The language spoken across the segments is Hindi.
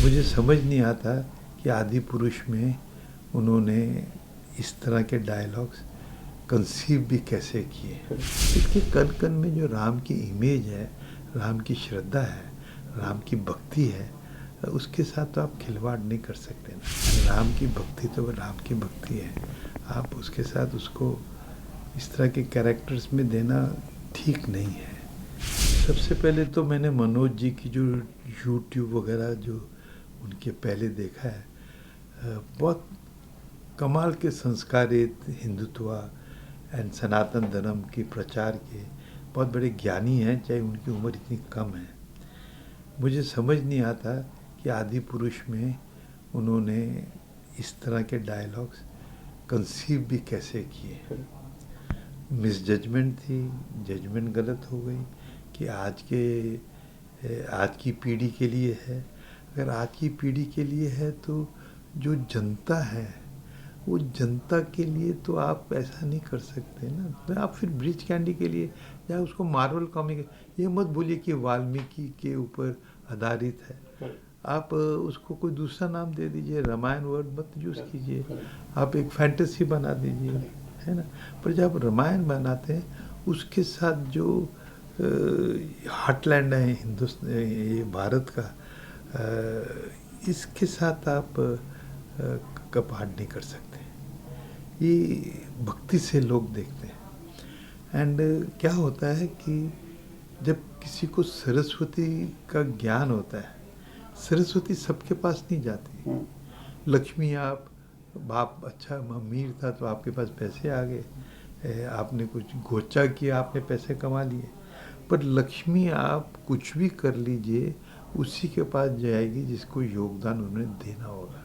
मुझे समझ नहीं आता कि आदि पुरुष में उन्होंने इस तरह के डायलॉग्स कंसीव भी कैसे किए। इसके कण कण में जो राम की इमेज है, राम की श्रद्धा है, राम की भक्ति है, उसके साथ तो आप खिलवाड़ नहीं कर सकते ना। राम की भक्ति तो राम की भक्ति है, आप उसके साथ उसको इस तरह के कैरेक्टर्स में देना ठीक नहीं है। सबसे पहले तो मैंने मनोज जी की जो यूट्यूब वगैरह जो उनके पहले देखा है, बहुत कमाल के संस्कारित हिंदुत्व एंड सनातन धर्म के प्रचार के बहुत बड़े ज्ञानी हैं, चाहे उनकी उम्र इतनी कम है। मुझे समझ नहीं आता कि आदि पुरुष में उन्होंने इस तरह के डायलॉग्स कंसीव भी कैसे किए। मिस जजमेंट थी, जजमेंट गलत हो गई कि आज की पीढ़ी के लिए है। अगर आज की पीढ़ी के लिए है तो जो जनता है वो जनता के लिए तो आप ऐसा नहीं कर सकते ना। तो आप फिर ब्रिज कैंडी के लिए या उसको मार्वल कॉमिक, ये मत बोलिए कि वाल्मीकि के ऊपर आधारित है। आप उसको कोई दूसरा नाम दे दीजिए, रामायण वर्ड मत यूज़ कीजिए, आप एक फैंटेसी बना दीजिए, है ना। पर जब रामायण बनाते हैं उसके साथ जो हार्टलैंड है हिंदुस्तान, ये भारत का, इसके साथ आप कपाड़ नहीं कर सकते। ये भक्ति से लोग देखते हैं। एंड क्या होता है कि जब किसी को सरस्वती का ज्ञान होता है, सरस्वती सबके पास नहीं जाती। लक्ष्मी, आप बाप अच्छा अमीर था तो आपके पास पैसे आ गए, आपने कुछ गोचा किया, आपने पैसे कमा लिए। पर लक्ष्मी आप कुछ भी कर लीजिए उसी के पास जाएगी जिसको योगदान उन्हें देना होगा।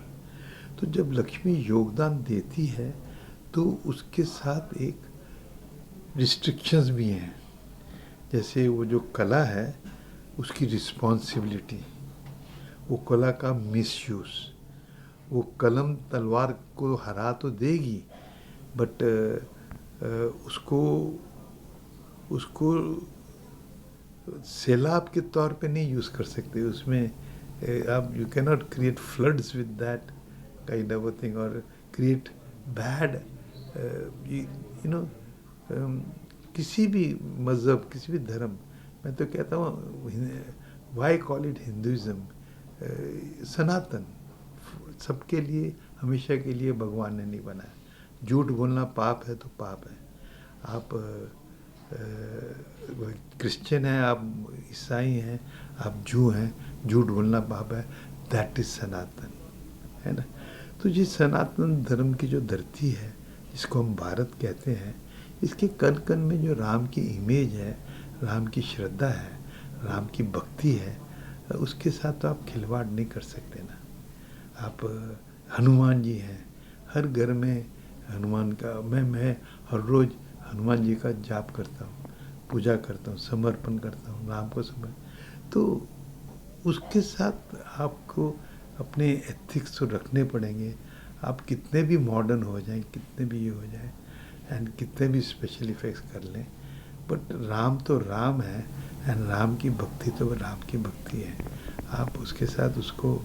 तो जब लक्ष्मी योगदान देती है तो उसके साथ एक रिस्ट्रिक्शंस भी हैं। जैसे वो जो कला है उसकी रिस्पॉन्सिबिलिटी, वो कला का मिसयूज़, वो कलम तलवार को हरा तो देगी बट उसको सैलाब के तौर पे नहीं यूज़ कर सकते। उसमें आप you can not create floods with that kind of a thing और क्रिएट बैड यू नो। किसी भी मज़हब, किसी भी धर्म, मैं तो कहता हूँ वाई कॉल इट हिंदुज़म, सनातन सबके लिए हमेशा के लिए भगवान ने नहीं बनाया। झूठ बोलना पाप है तो पाप है। आप क्रिश्चियन हैं, आप ईसाई हैं, आप जू हैं, झूठ बोलना पाप है। दैट इज़ सनातन, है ना। तो ये सनातन धर्म की जो धरती है जिसको हम भारत कहते हैं, इसके कण कण में जो राम की इमेज है, राम की श्रद्धा है, राम की भक्ति है, उसके साथ तो आप खिलवाड़ नहीं कर सकते ना। आप हनुमान जी हैं, हर घर में हनुमान का मैं हर रोज़ हनुमान जी का जाप करता हूँ, पूजा करता हूँ, समर्पण करता हूँ, राम को समर्पण। तो उसके साथ आपको अपने एथिक्स तो रखने पड़ेंगे। आप कितने भी मॉडर्न हो जाएं, कितने भी ये हो जाएं एंड कितने भी स्पेशल इफेक्ट्स कर लें, बट राम तो राम है एंड राम की भक्ति तो राम की भक्ति है। आप उसके साथ उसको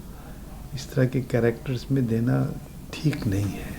इस तरह के कैरेक्टर्स में देना ठीक नहीं है।